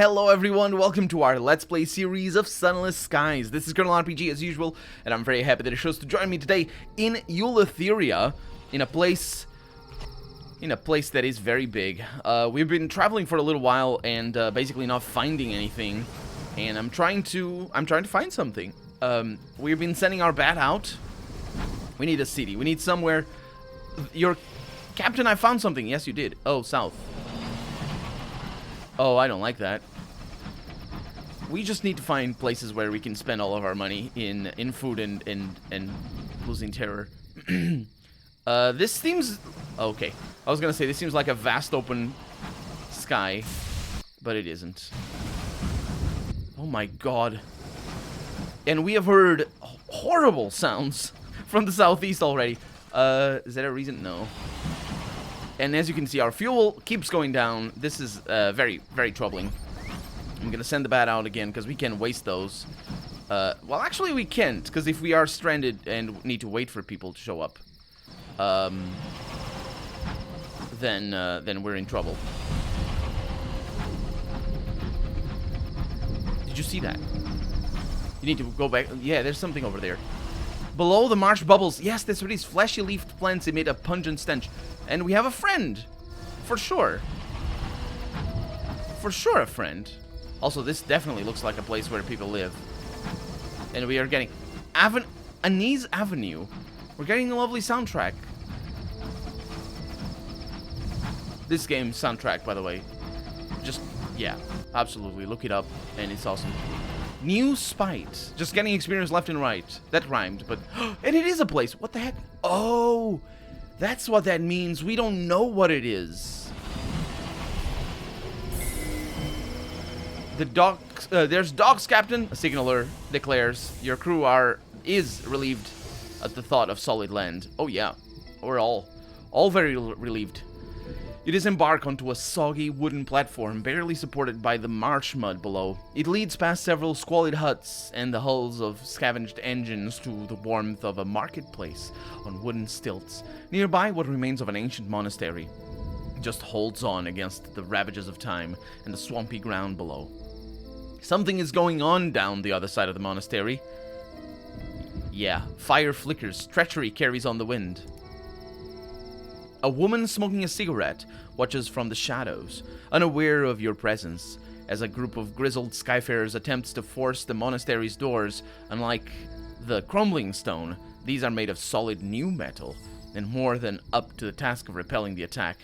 Hello everyone, welcome to our Let's Play series of Sunless Skies. This is Colonel RPG as usual, and I'm very happy that it chose to join me today in Euletheria, in a place that is very big. We've been traveling for a little while and basically not finding anything, and I'm trying to find something. We've been sending our bat out. We need a city. We need somewhere. Your captain, I found something. Yes, you did. Oh, south. Oh, I don't like that. We just need to find places where we can spend all of our money in food and losing terror. This seems... Okay. I was gonna say, this seems like a vast open sky, but it isn't. Oh my god. And we have heard horrible sounds from the southeast already. Is that a reason? No. And as you can see, our fuel keeps going down. This is very, very troubling. I'm gonna send the bat out again, because we can waste those. Well, actually we can't, because if we are stranded and need to wait for people to show up, then we're in trouble. Did you see that? You need to go back. Yeah, there's something over there. Below the marsh bubbles. Yes, that's what these fleshy-leafed plants emit a pungent stench. And we have a friend. For sure. For sure a friend. Also, this definitely looks like a place where people live. And we are getting... Anise Avenue. We're getting a lovely soundtrack. This game's soundtrack, by the way. Just, yeah. Absolutely. Look it up. And it's awesome. New Spite. Just getting experience left and right. That rhymed, but... And it is a place. What the heck? Oh! That's what that means. We don't know what it is. The docks... there's docks, Captain. A signaler declares. Your crew is relieved at the thought of solid land. Oh, yeah. We're all very relieved. You disembark onto a soggy wooden platform barely supported by the marsh mud below. It leads past several squalid huts and the hulls of scavenged engines to the warmth of a marketplace on wooden stilts. Nearby, what remains of an ancient monastery just holds on against the ravages of time and the swampy ground below. Something is going on down the other side of the monastery. Yeah, fire flickers, treachery carries on the wind. A woman smoking a cigarette watches from the shadows, unaware of your presence, as a group of grizzled skyfarers attempts to force the monastery's doors. Unlike the crumbling stone, these are made of solid new metal, and more than up to the task of repelling the attack.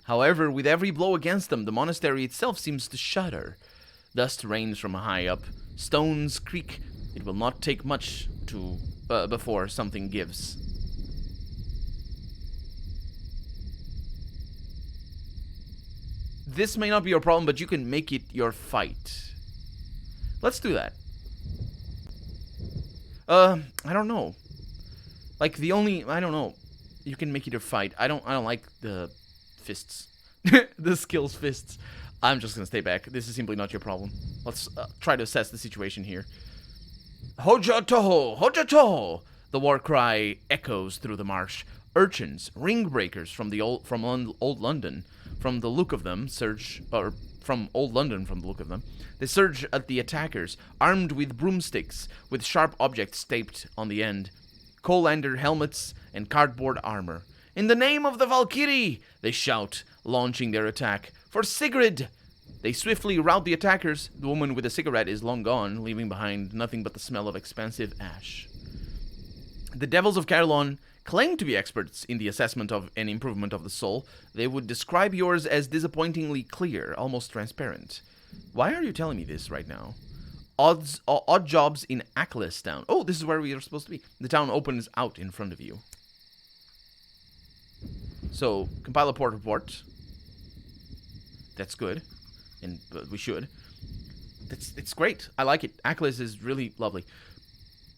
However, with every blow against them, the monastery itself seems to shudder. Dust rains from high up, stones creak. It will not take much before something gives. This may not be your problem, but you can make it your fight. Let's do that. I don't know. Like I don't know. You can make it your fight. I don't like the fists. The skills fists. I'm just gonna stay back. This is simply not your problem. Let's try to assess the situation here. Hoja toho! Hoja toho! The war cry echoes through the marsh. Urchins, ring breakers from old London. From the look of them, from old London, from the look of them, they surge at the attackers, armed with broomsticks, with sharp objects taped on the end, Colander helmets and cardboard armor. In the name of the Valkyrie, they shout, launching their attack. For Sigrid! They swiftly rout the attackers. The woman with the cigarette is long gone, leaving behind nothing but the smell of expensive ash. The Devils of Caerleon claim to be experts in the assessment of and improvement of the soul. They would describe yours as disappointingly clear, almost transparent. Why are you telling me this right now? Odd jobs in Achlys town. Oh, this is where we are supposed to be. The town opens out in front of you. So, compile a port report. That's good. And we should. It's great. I like it. Achlys is really lovely.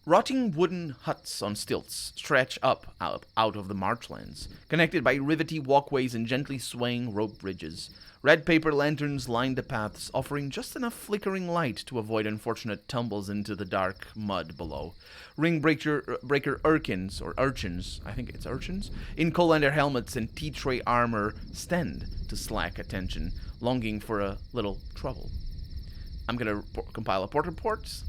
Rotting wooden huts on stilts stretch up out of the marshlands, connected by rivety walkways and gently swaying rope bridges. Red paper lanterns line the paths, offering just enough flickering light to avoid unfortunate tumbles into the dark mud below. Ring breaker urchins, I think it's urchins, in colander helmets and tea-tray armor stand to slack attention, longing for a little trouble. I'm gonna compile a port report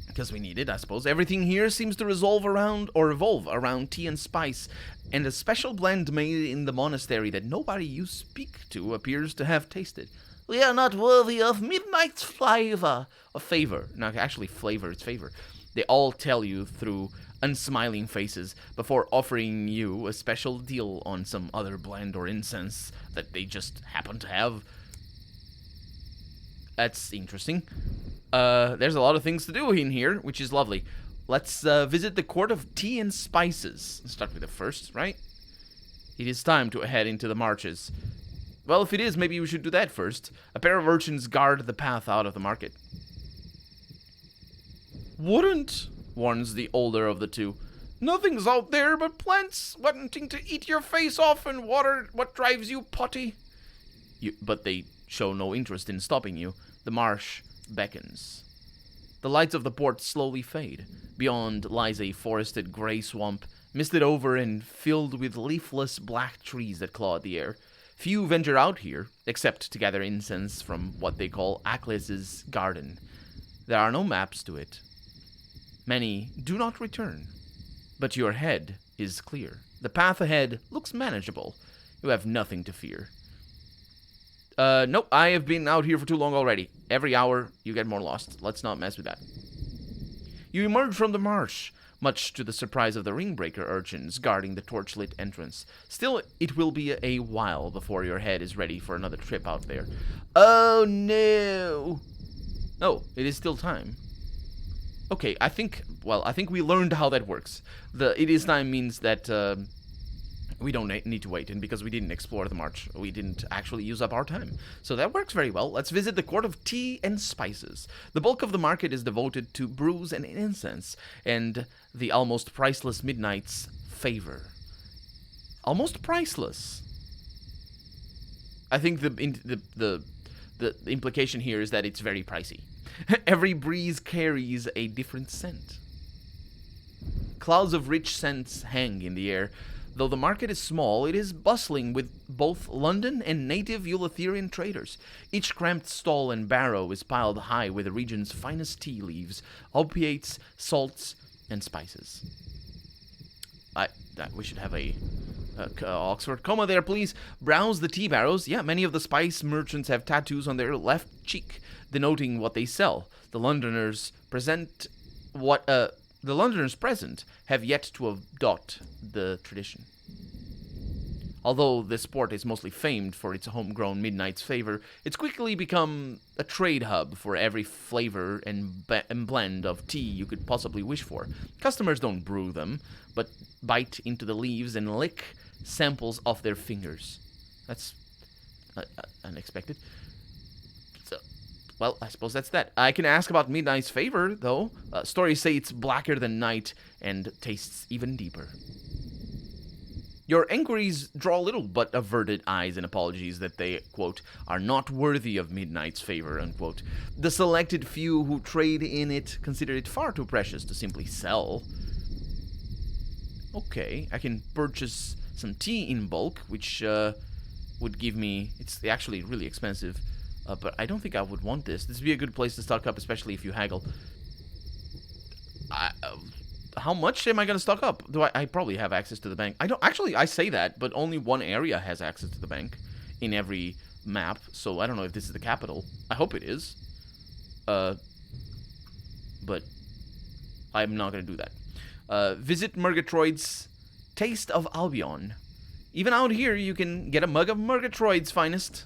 because we need it, I suppose. Everything here seems to revolve around tea and spice, and a special blend made in the monastery that nobody you speak to appears to have tasted. We are not worthy of midnight's flavor. Or favor. No, actually flavor, it's favor. They all tell you through unsmiling faces before offering you a special deal on some other blend or incense that they just happen to have. That's interesting. There's a lot of things to do in here, which is lovely. Let's visit the Court of Tea and Spices. Let's start with the first, right? It is time to head into the marches. Well, if it is, maybe we should do that first. A pair of urchins guard the path out of the market. Wouldn't, warns the older of the two. Nothing's out there but plants wanting to eat your face off and water what drives you potty. But they show no interest in stopping you. The marsh beckons. The lights of the port slowly fade. Beyond lies a forested gray swamp, misted over and filled with leafless black trees that claw at the air. Few venture out here, except to gather incense from what they call Achlys's garden. There are no maps to it. Many do not return. But your head is clear. The path ahead looks manageable. You have nothing to fear. Nope, I have been out here for too long already. Every hour, you get more lost. Let's not mess with that. You emerge from the marsh, much to the surprise of the ringbreaker urchins guarding the torchlit entrance. Still, it will be a while before your head is ready for another trip out there. Oh, no! Oh, it is still time. Okay, I think we learned how that works. The it is time means that we don't need to wait, and because we didn't explore the march, we didn't actually use up our time. So that works very well. Let's visit the Court of Tea and Spices. The bulk of the market is devoted to brews and incense, and the almost priceless midnight's favor. Almost priceless. I think the implication here is that it's very pricey. Every breeze carries a different scent. Clouds of rich scents hang in the air. Though the market is small, it is bustling with both London and native Eleutherian traders. Each cramped stall and barrow is piled high with the region's finest tea leaves, opiates, salts, and spices. We should have a Oxford comma there, please. Browse the tea barrows. Yeah, many of the spice merchants have tattoos on their left cheek, denoting what they sell. The Londoners present have yet to adopt the tradition. Although this sport is mostly famed for its homegrown midnight's favor, it's quickly become a trade hub for every flavor and blend of tea you could possibly wish for. Customers don't brew them, but bite into the leaves and lick samples off their fingers. That's unexpected. So, well, I suppose that's that. I can ask about midnight's favor, though. Stories say it's blacker than night and tastes even deeper. Your enquiries draw little but averted eyes and apologies that they, quote, are not worthy of midnight's favor, unquote. The selected few who trade in it consider it far too precious to simply sell. Okay, I can purchase some tea in bulk, which would give me... It's actually really expensive, but I don't think I would want this. This would be a good place to stock up, especially if you haggle. How much am I going to stock up? I probably have access to the bank. I don't actually. I say that, but only one area has access to the bank in every map. So I don't know if this is the capital. I hope it is. But I'm not going to do that. Visit Murgatroyd's Taste of Albion. Even out here, you can get a mug of Murgatroyd's finest.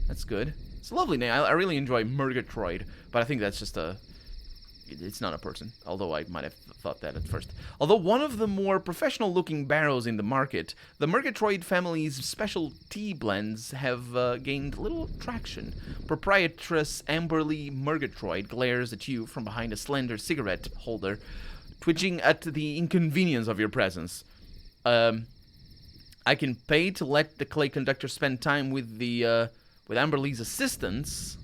That's good. It's a lovely name. I really enjoy Murgatroyd, but I think that's just it's not a person, although I might have thought that at first. Although one of the more professional-looking barrows in the market, the Murgatroyd family's special tea blends have gained little traction. Proprietress Amberly Murgatroyd glares at you from behind a slender cigarette holder, twitching at the inconvenience of your presence. I can pay to let the clay conductor spend time with Amberly's assistants.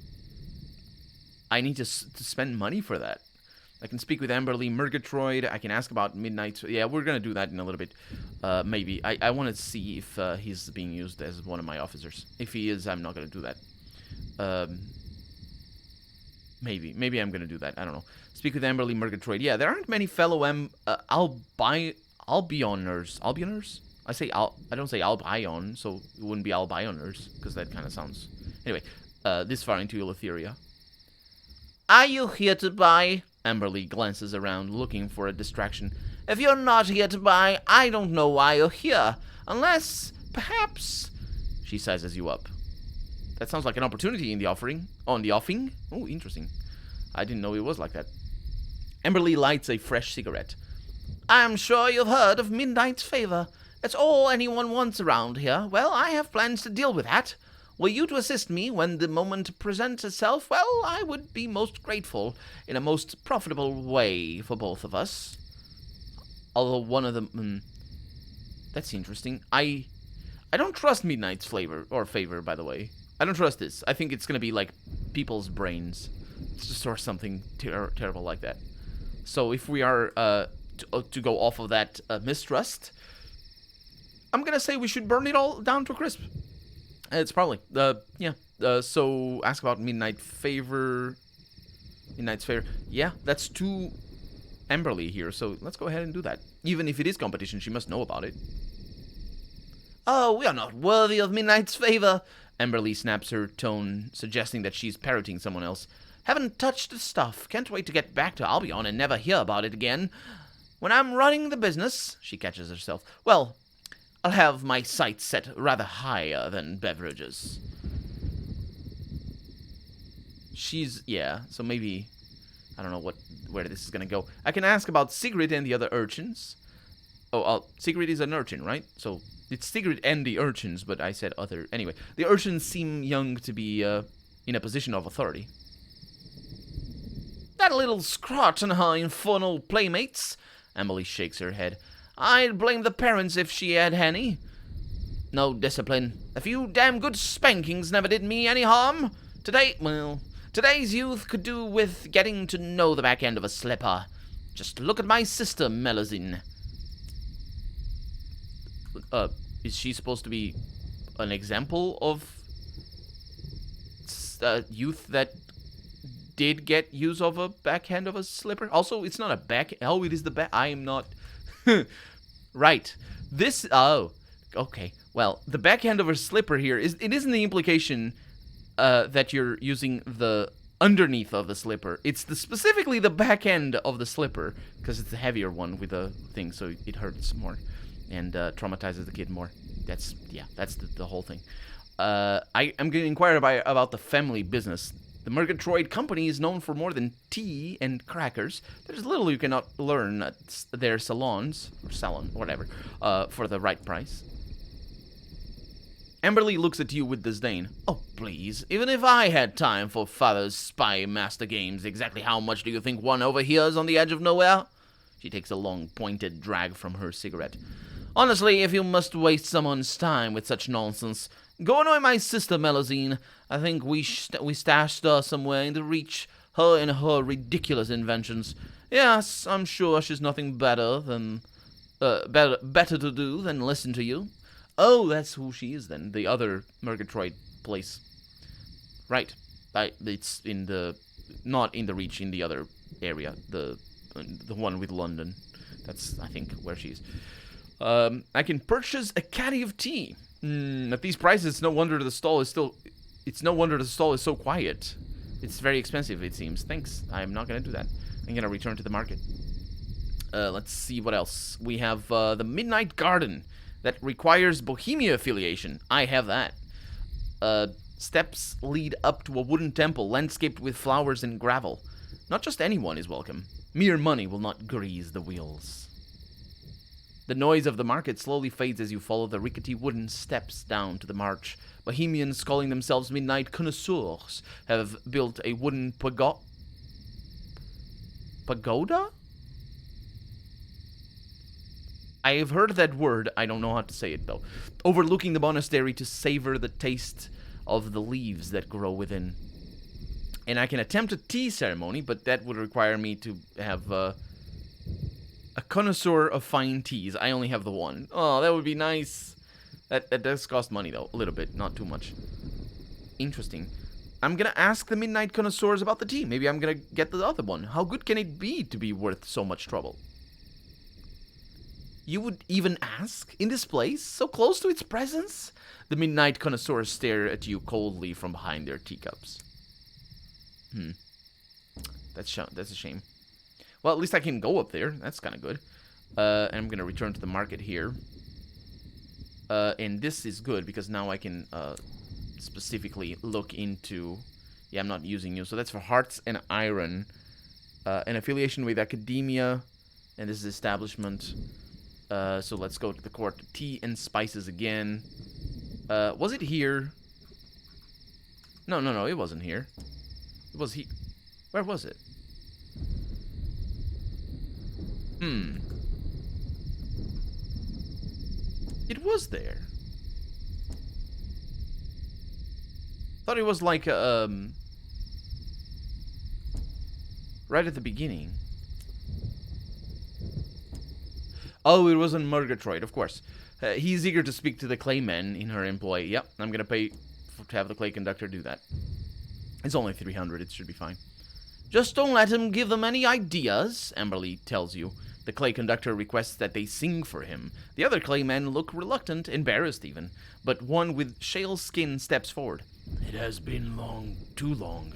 I need to spend money for that. I can speak with Amberly Murgatroyd. I can ask about Midnight. Yeah, we're going to do that in a little bit. Maybe. I want to see if he's being used as one of my officers. If he is, I'm not going to do that. Maybe I'm gonna do that. I don't know. Speak with Amberly Murgatroyd. Yeah, there aren't many fellow Albioners. Albioners? I don't say Albion, so it wouldn't be Albioners, because that kind of sounds... Anyway, this far into Eleutheria. Are you here to buy? Amberly glances around, looking for a distraction. If you're not here to buy, I don't know why you're here. Unless, perhaps... She sizes you up. That sounds like an opportunity in the offering. On the offing? Oh, interesting. I didn't know it was like that. Amberly lights a fresh cigarette. I'm sure you've heard of Midnight's Favor. That's all anyone wants around here. Well, I have plans to deal with that. Were you to assist me when the moment presents itself, well, I would be most grateful in a most profitable way for both of us. Although one of them... that's interesting. I don't trust Midnight's favor, by the way. I don't trust this. I think it's going to be like people's brains. It's just or something terrible like that. So if we are to go off of that mistrust, I'm going to say we should burn it all down to a crisp. It's probably, yeah. So ask about Midnight's Favor. Yeah, that's too Amberly here, so let's go ahead and do that. Even if it is competition, she must know about it. Oh, we are not worthy of Midnight's Favor. Amberly snaps her tone, suggesting that she's parroting someone else. Haven't touched the stuff. Can't wait to get back to Albion and never hear about it again. When I'm running the business, she catches herself. Well, I'll have my sights set rather higher than beverages. Yeah, so maybe, I don't know where this is gonna go. I can ask about Sigrid and the other urchins. Sigrid is an urchin, right? So, it's Sigrid and the urchins, but I said other. Anyway, the urchins seem young to be in a position of authority. That little scrot and her infernal playmates. Emily shakes her head. I'd blame the parents if she had any. No discipline. A few damn good spankings never did me any harm. Today's youth could do with getting to know the back end of a slipper. Just look at my sister, Melusine. Is she supposed to be an example of youth that did get use of a backhand of a slipper? Also, it's not a back... Oh, it is the back... I am not... Right. This... Oh. Okay. Well, the backhand of a slipper here, it isn't the implication that you're using the underneath of the slipper. It's specifically the backhand of the slipper, because it's the heavier one with the thing, so it hurts more and traumatizes the kid more. That's the whole thing. I'm going to inquire about the family business. The Murgatroyd company is known for more than tea and crackers. There's little you cannot learn at their salons, or salon, whatever, for the right price. Amberly looks at you with disdain. Oh, please. Even if I had time for father's spy master games, exactly how much do you think one overhears on the edge of nowhere? She takes a long, pointed drag from her cigarette. Honestly, if you must waste someone's time with such nonsense, go annoy my sister, Melusine. I think we stashed her somewhere in the reach, her and her ridiculous inventions. Yes, I'm sure she's nothing better to do than listen to you. Oh, that's who she is then, the other Murgatroyd place. Right. It's not in the reach, in the other area, the one with London. That's, I think, where she is. I can purchase a caddy of tea. At these prices, it's no wonder the stall is so quiet. It's very expensive, it seems. Thanks. I'm not gonna do that. I'm gonna return to the market. Let's see what else. We have the Midnight Garden that requires Bohemia affiliation. I have that. Steps lead up to a wooden temple landscaped with flowers and gravel. Not just anyone is welcome. Mere money will not grease the wheels. The noise of the market slowly fades as you follow the rickety wooden steps down to the march. Bohemians calling themselves midnight connoisseurs have built a wooden pagoda? I have heard that word, I don't know how to say it though. Overlooking the monastery to savor the taste of the leaves that grow within. And I can attempt a tea ceremony, but that would require me to have a connoisseur of fine teas. I only have the one. Oh, that would be nice. That does cost money though, a little bit, not too much. Interesting. I'm gonna ask the Midnight Connoisseurs about the tea. Maybe I'm gonna get the other one. How good can it be to be worth so much trouble? You would even ask? In this place? So close to its presence? The Midnight Connoisseurs stare at you coldly from behind their teacups. That's a shame. Well, at least I can go up there. That's kind of good. And I'm gonna return to the market here. And this is good because now I can specifically look into... Yeah, I'm not using you. So that's for hearts and iron. An affiliation with academia. And this is establishment. So let's go to the court. Tea and spices again. Was it here? No, it wasn't here. It was he. Where was it? It was there. Thought it was like, right at the beginning. Oh, it was on Murgatroyd, of course. He's eager to speak to the Clayman in her employ. Yep, I'm gonna pay to have the Clay Conductor do that. It's only 300, it should be fine. Just don't let him give them any ideas, Amberly tells you. The Clay Conductor requests that they sing for him. The other Claymen look reluctant, embarrassed even, but one with shale skin steps forward. It has been too long,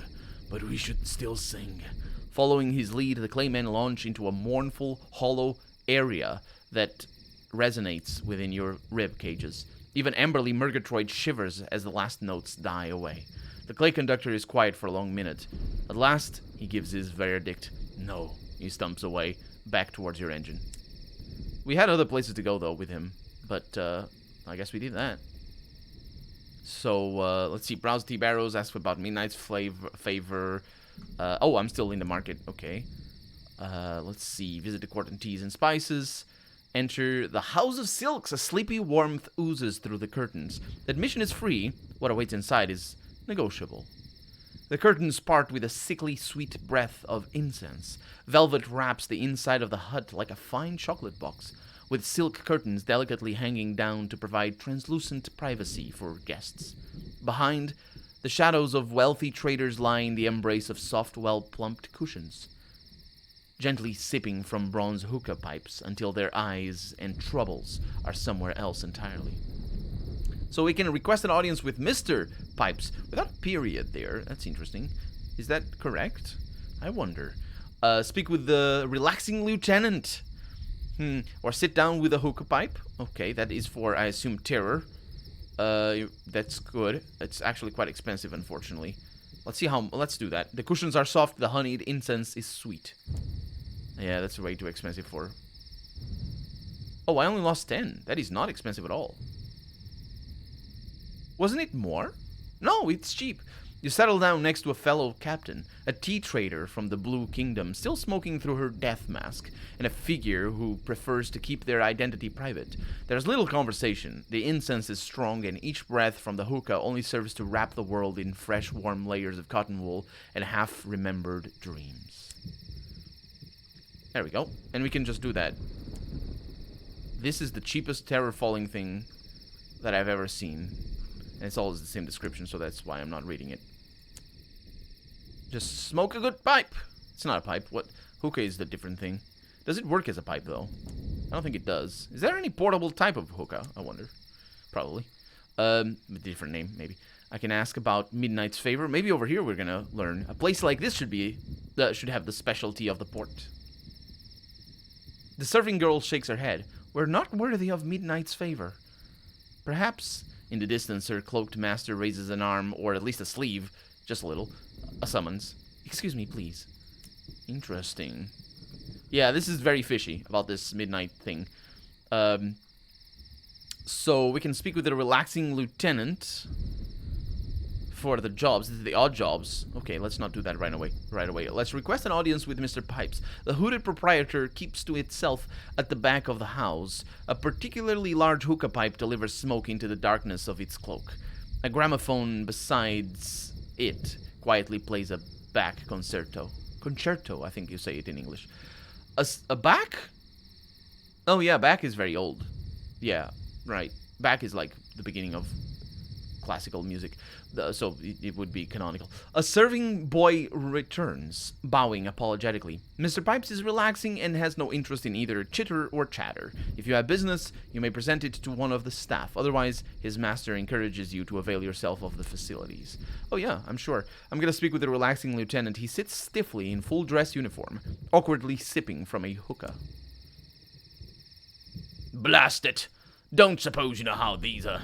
but we should still sing. Following his lead, the Claymen launch into a mournful, hollow area that resonates within your rib cages. Even Amberly Murgatroyd shivers as the last notes die away. The Clay Conductor is quiet for a long minute. At last, he gives his verdict. No, he stumps away, back towards your engine. We had other places to go, though, with him. But, I guess we did that. So, let's see. Browse tea barrows, ask about Midnight's favor. Oh, I'm still in the market. Okay. Let's see. Visit the court and teas and spices. Enter the House of Silks. A sleepy warmth oozes through the curtains. Admission is free. What awaits inside is negotiable. The curtains part with a sickly sweet breath of incense. Velvet wraps the inside of the hut like a fine chocolate box, with silk curtains delicately hanging down to provide translucent privacy for guests. Behind, the shadows of wealthy traders lie in the embrace of soft, well-plumped cushions, gently sipping from bronze hookah pipes until their eyes and troubles are somewhere else entirely. So we can request an audience with Mr. Pipes, without a period there. That's interesting. Is that correct? I wonder. Speak with the relaxing lieutenant. Or sit down with a hookah pipe. Okay, that is for, I assume, terror. That's good. It's actually quite expensive, unfortunately. Let's do that. The cushions are soft, the honeyed incense is sweet. Yeah, that's way too expensive for... Oh, I only lost 10. That is not expensive at all. Wasn't it more? No, it's cheap. You settle down next to a fellow captain, a tea trader from the Blue Kingdom, still smoking through her death mask, and a figure who prefers to keep their identity private. There's little conversation. The incense is strong, and each breath from the hookah only serves to wrap the world in fresh, warm layers of cotton wool and half-remembered dreams. There we go. And we can just do that. This is the cheapest terror-falling thing that I've ever seen. And it's always the same description, so that's why I'm not reading it. Just smoke a good pipe. It's not a pipe. What? Hookah is the different thing. Does it work as a pipe, though? I don't think it does. Is there any portable type of hookah? I wonder. Probably. A different name, maybe. I can ask about Midnight's favor. Maybe over here we're gonna learn. A place like this should have the specialty of the port. The serving girl shakes her head. We're not worthy of Midnight's favor. Perhaps... In the distance, her cloaked master raises an arm, or at least a sleeve, just a little, a summons. Excuse me, please. Interesting. Yeah, this is very fishy about this midnight thing. So we can speak with the relaxing lieutenant for the jobs, the odd jobs. Okay, let's not do that right away. Let's request an audience with Mr. Pipes. The hooded proprietor keeps to itself at the back of the house. A particularly large hookah pipe delivers smoke into the darkness of its cloak. A gramophone besides it quietly plays a Bach concerto. Concerto, I think you say it in English. A Bach? Oh yeah, Bach is very old. Yeah, right. Bach is like the beginning of classical music, so it would be canonical. A serving boy returns, bowing apologetically. Mr. Pipes is relaxing and has no interest in either chitter or chatter. If you have business, you may present it to one of the staff. Otherwise, his master encourages you to avail yourself of the facilities. Oh yeah, I'm sure. I'm gonna speak with the relaxing lieutenant. He sits stiffly in full dress uniform, awkwardly sipping from a hookah. Blast it! Don't suppose you know how these are.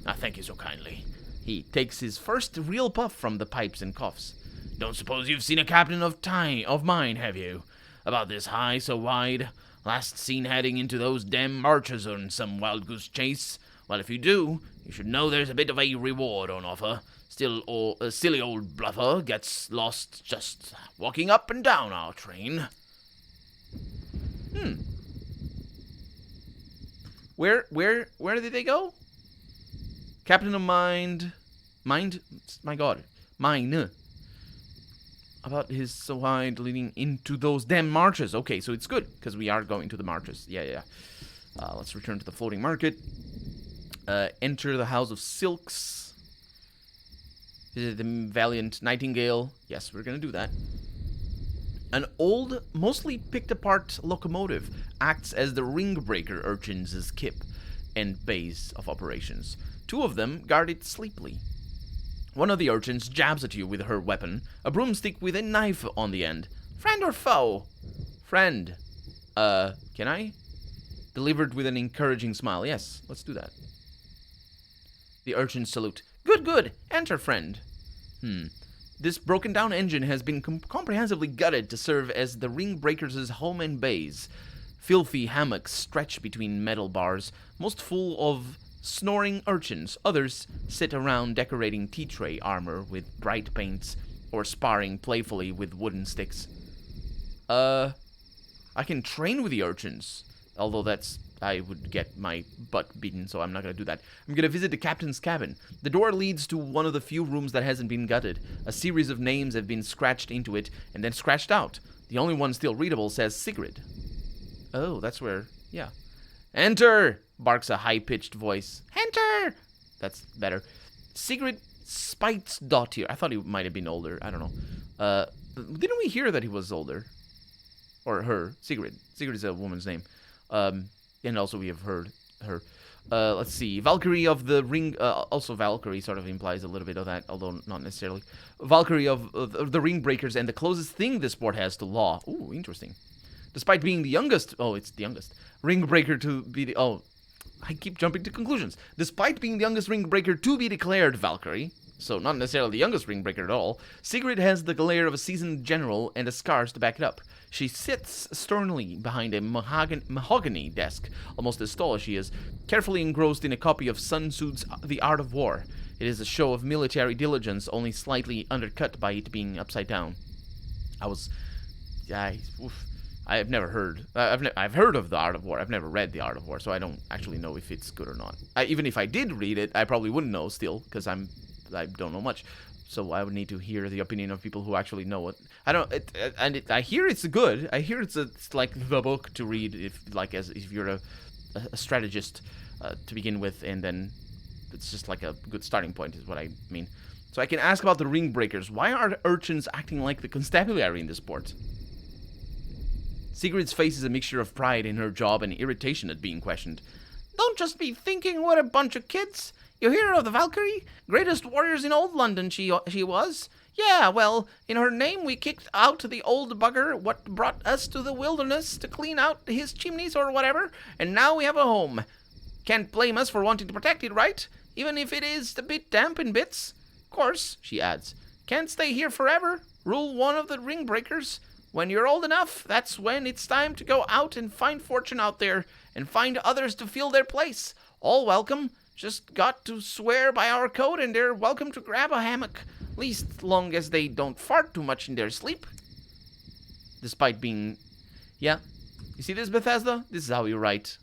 I thank you so kindly. He takes his first real puff from the pipes and coughs. Don't suppose you've seen a captain of mine, have you? About this high, so wide. Last seen heading into those damn marshes on some wild goose chase. Well, if you do, you should know there's a bit of a reward on offer. Still, a silly old bluffer gets lost just walking up and down our train. Where did they go? Captain of Mind, my God, mine. About his so wide leading into those damn marshes. Okay, so it's good, because we are going to the marshes. Yeah. Let's return to the floating market. Enter the House of Silks. Visit the Vigilant Nightingale. Yes, we're going to do that. An old, mostly picked-apart locomotive acts as the ring-breaker urchins' kip and base of operations. Two of them guard it sleepily. One of the urchins jabs at you with her weapon, a broomstick with a knife on the end. Friend or foe? Friend. Can I? Delivered with an encouraging smile. Yes, let's do that. The urchins salute. Good. Enter, friend. This broken-down engine has been comprehensively gutted to serve as the ring breakers' home and base. Filthy hammocks stretch between metal bars, most full of snoring urchins. Others sit around decorating tea tray armor with bright paints or sparring playfully with wooden sticks. I can train with the urchins, although I would get my butt beaten, so I'm not going to do that. I'm going to visit the captain's cabin. The door leads to one of the few rooms that hasn't been gutted. A series of names have been scratched into it and then scratched out. The only one still readable says Sigrid. Oh, that's where, yeah. Enter, barks a high-pitched voice. Enter! That's better. Sigrid Spitesdottir. I thought he might have been older. I don't know. Didn't we hear that he was older? Or her. Sigrid. Sigrid is a woman's name. And also we have heard her. Let's see. Valkyrie of the Ring... also Valkyrie sort of implies a little bit of that, although not necessarily. Valkyrie of the Ring Breakers and the closest thing this sport has to law. Ooh, interesting. Despite being the youngest... Oh, it's the youngest. Ring Breaker to be the... Oh, I keep jumping to conclusions. Despite being the youngest Ring Breaker to be declared Valkyrie, so not necessarily the youngest Ring Breaker at all, Sigrid has the glare of a seasoned general and the scars to back it up. She sits sternly behind a mahogany desk, almost as tall as she is, carefully engrossed in a copy of Sun Tzu's The Art of War. It is a show of military diligence, only slightly undercut by it being upside down. I've never heard. I've heard of The Art of War. I've never read The Art of War, so I don't actually know if it's good or not. Even if I did read it, I probably wouldn't know still, because I don't know much. So I would need to hear the opinion of people who actually know it. I hear it's good. I hear it's like the book to read if you're a strategist to begin with, and then it's just like a good starting point is what I mean. So I can ask about the ring breakers. Why are urchins acting like the constabulary in this port? Sigrid's face is a mixture of pride in her job and irritation at being questioned. Don't just be thinking what a bunch of kids. You hear of the Valkyrie? Greatest warriors in old London she was. Yeah, well, in her name we kicked out the old bugger what brought us to the wilderness to clean out his chimneys or whatever, and now we have a home. Can't blame us for wanting to protect it, right? Even if it is a bit damp in bits. Of course, she adds, can't stay here forever. Rule 1 of the ring breakers. When you're old enough, that's when it's time to go out and find fortune out there, and find others to fill their place. All welcome. Just got to swear by our code and they're welcome to grab a hammock. Least long as they don't fart too much in their sleep. Despite being... Yeah. You see this, Bethesda? This is how you write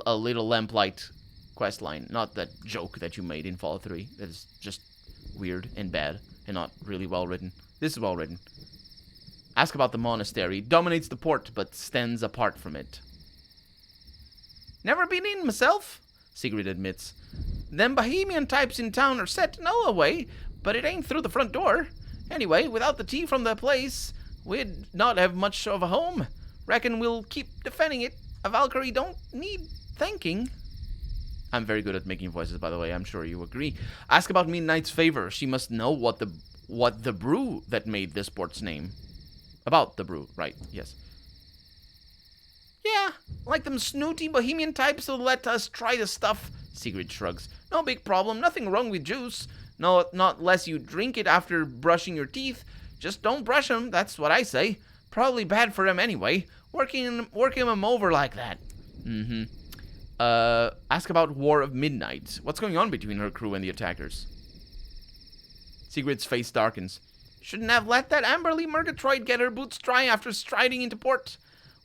a Little Lamplight questline. Not that joke that you made in Fallout 3. That is just weird and bad and not really well written. This is well written. Ask about the monastery. Dominates the port but stands apart from it. Never been in myself, Sigrid admits. Them Bohemian types in town are set to know a way, but it ain't through the front door. Anyway, without the tea from the place, we'd not have much of a home. Reckon we'll keep defending it. A Valkyrie don't need thanking. I'm very good at making voices, by the way. I'm sure you agree. Ask about Midnight's favor. She must know what the brew that made this port's name. About the brew, right? Yes. Yeah, like them snooty Bohemian types who let us try the stuff. Sigrid shrugs. No big problem. Nothing wrong with juice. No, not unless you drink it after brushing your teeth. Just don't brush them. That's what I say. Probably bad for them anyway. Working them over like that. Mm-hmm. Ask about War of Midnight. What's going on between her crew and the attackers? Sigrid's face darkens. Shouldn't have let that Amberly Murgatroyd get her boots dry after striding into port.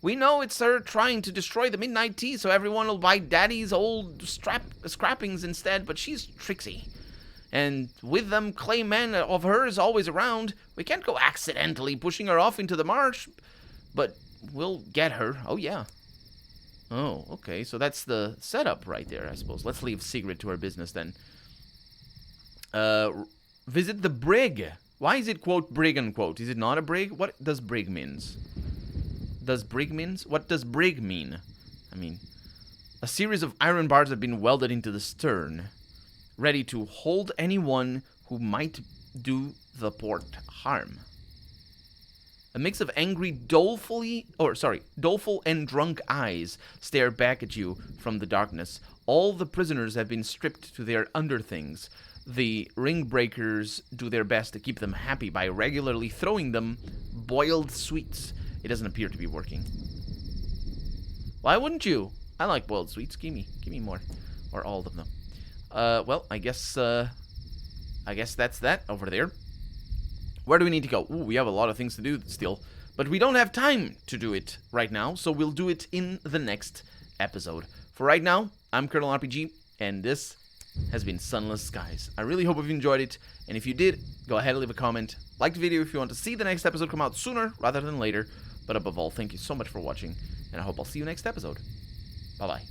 We know it's her trying to destroy the Midnight Tea so everyone will buy Daddy's old scrappings instead, but she's tricksy. And with them clay men of hers always around, we can't go accidentally pushing her off into the marsh. But we'll get her. Oh, yeah. Oh, okay. So that's the setup right there, I suppose. Let's leave Sigrid to her business then. Visit the brig. Why is it, quote, brig, unquote? Is it not a brig? What does brig means? What does brig mean? I mean, a series of iron bars have been welded into the stern, ready to hold anyone who might do the port harm. A mix of angry, doleful and drunk eyes stare back at you from the darkness. All the prisoners have been stripped to their underthings. The ring breakers do their best to keep them happy by regularly throwing them boiled sweets. It doesn't appear to be working. Why wouldn't you? I like boiled sweets. Give me more. Or all of them. Well, I guess that's that over there. Where do we need to go? Ooh, we have a lot of things to do still. But we don't have time to do it right now, so we'll do it in the next episode. For right now, I'm Colonel RPG, and this has been Sunless Skies. I really hope you've enjoyed it, and if you did, go ahead and leave a comment. Like the video if you want to see the next episode come out sooner rather than later. But above all, thank you so much for watching, and I hope I'll see you next episode. Bye-bye.